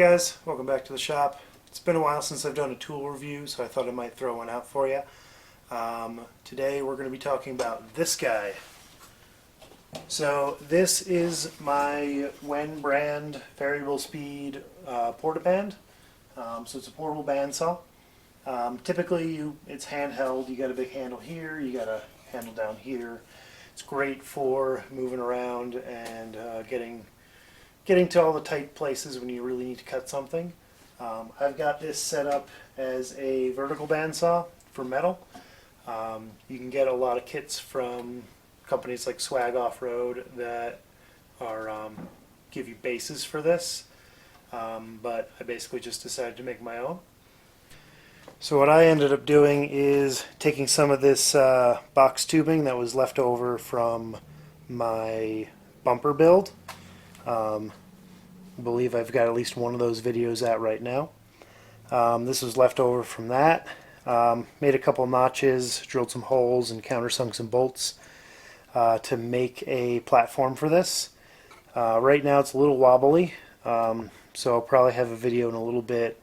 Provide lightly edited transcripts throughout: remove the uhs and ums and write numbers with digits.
guys, welcome back to the shop. It's been a while since I've done a tool review, so I thought I might throw one out for you. Today we're going to be talking about this guy. So this is my Wen brand variable speed portaband. So it's a portable bandsaw. Typically it's handheld. You got a big handle here, you got a handle down here. It's great for moving around and getting to all the tight places when you really need to cut something. I've got this set up as a vertical bandsaw for metal. You can get a lot of kits from companies like Swag Off-Road that are give you bases for this, but I basically just decided to make my own. So what I ended up doing is taking some of this box tubing that was left over from my bumper build. I believe I've got at least one of those videos out right now. This was left over from that. Made a couple notches, drilled some holes, and countersunk some bolts to make a platform for this. Right now it's a little wobbly, so I'll probably have a video in a little bit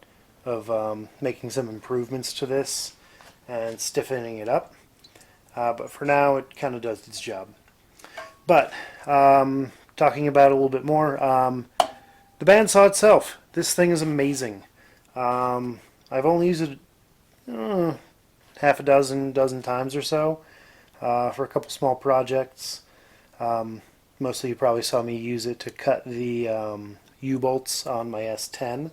of making some improvements to this and stiffening it up. But for now it kind of does its job. But talking about it a little bit more, the bandsaw itself, this thing is amazing. I've only used it half a dozen times or so for a couple small projects. Mostly you probably saw me use it to cut the U-bolts on my S10.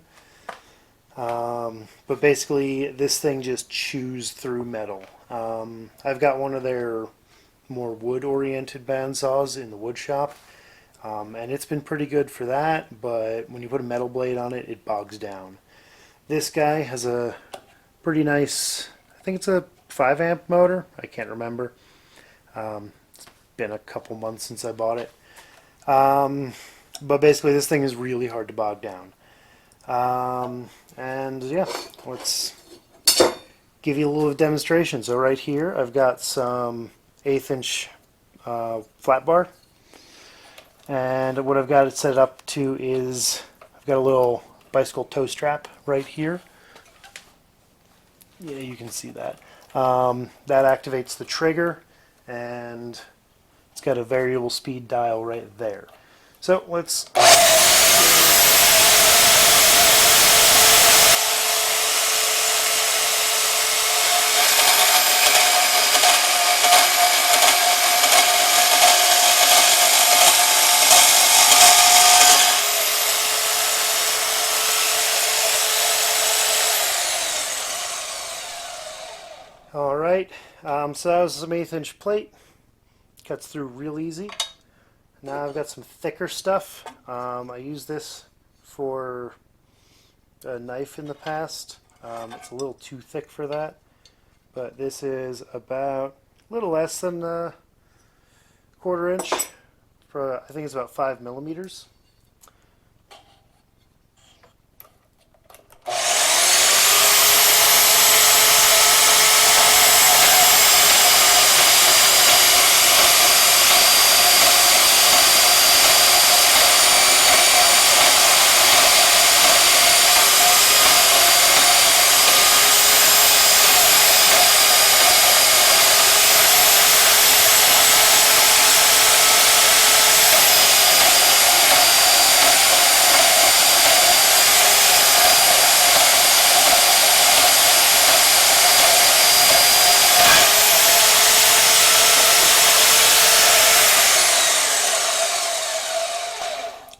But basically this thing just chews through metal. I've got one of their more wood-oriented bandsaws in the wood shop. And it's been pretty good for that, but when you put a metal blade on it, it bogs down. This guy has a pretty nice, I think it's a 5 amp motor, I can't remember. It's been a couple months since I bought it. But basically this thing is really hard to bog down. And yeah, let's give you a little demonstration. So right here I've got some 1/8 inch flat bar. And what I've got it set up to is I've got a little bicycle toe strap right here. Yeah, you can see that. That activates the trigger, and it's got a variable speed dial right there. So let's... Alright, so that was some 1/8 inch plate. Cuts through real easy. Now I've got some thicker stuff. I used this for a knife in the past. It's a little too thick for that. But this is about a little less than a 1/4 inch. I think it's about 5 millimeters.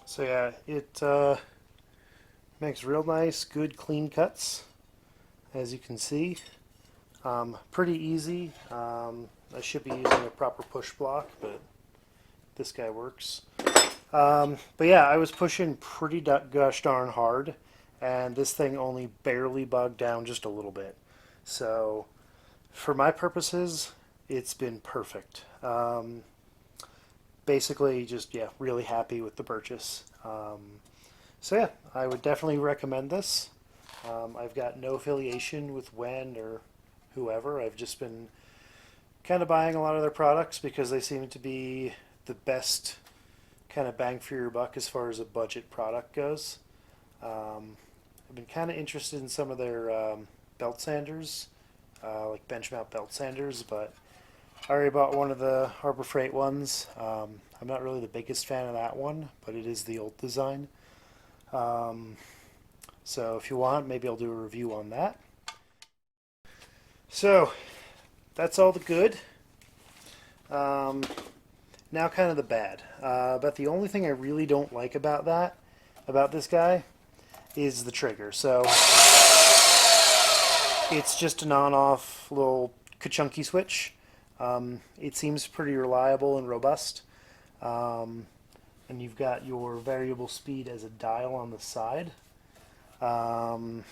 So yeah, it makes real nice, good, clean cuts, as you can see. Pretty easy. I should be using a proper push block, but this guy works. But yeah, I was pushing pretty gosh darn hard, and this thing only barely bogged down just a little bit. So for my purposes, it's been perfect. Basically just, yeah, really happy with the purchase. So yeah, I would definitely recommend this. I've got no affiliation with Wen or whoever. I've just been kind of buying a lot of their products because they seem to be the best kind of bang for your buck as far as a budget product goes. I've been kind of interested in some of their belt sanders, like bench mount belt sanders, but I already bought one of the Harbor Freight ones. I'm not really the biggest fan of that one, but it is the old design. Um, so if you want, maybe I'll do a review on that. So that's all the good. Um, Now kind of the bad. But the only thing I really don't like about this guy, is the trigger. So it's just an on-off little ka-chunky switch. It seems pretty reliable and robust. And you've got your variable speed as a dial on the side. But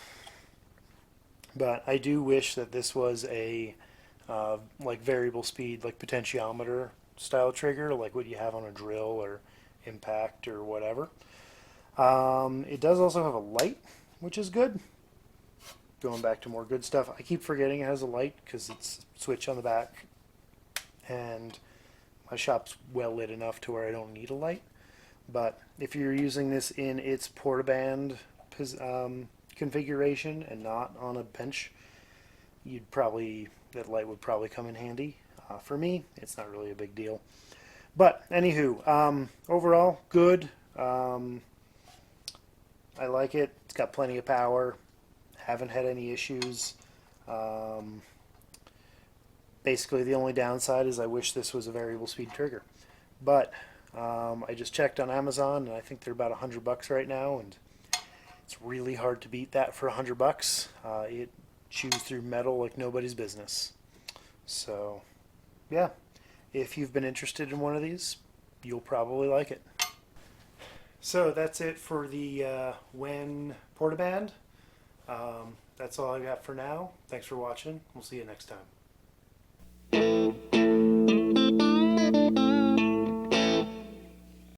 I do wish that this was a like variable speed, like potentiometer style trigger, like what you have on a drill or impact or whatever. It does also have a light, which is good. Going back to more good stuff, I keep forgetting it has a light because it's a switch on the back, and my shop's well lit enough to where I don't need a light. But if you're using this in its portaband configuration and not on a bench, that light would probably come in handy. For me, it's not really a big deal. But anywho, overall, good. I like it. It's got plenty of power. Haven't had any issues. Basically, the only downside is I wish this was a variable speed trigger. But I just checked on Amazon, and I think they're about $100 right now, and it's really hard to beat that for $100. It chews through metal like nobody's business. So, yeah, if you've been interested in one of these, you'll probably like it. So that's it for the Wen Portaband. That's all I got for now. Thanks for watching. We'll see you next time.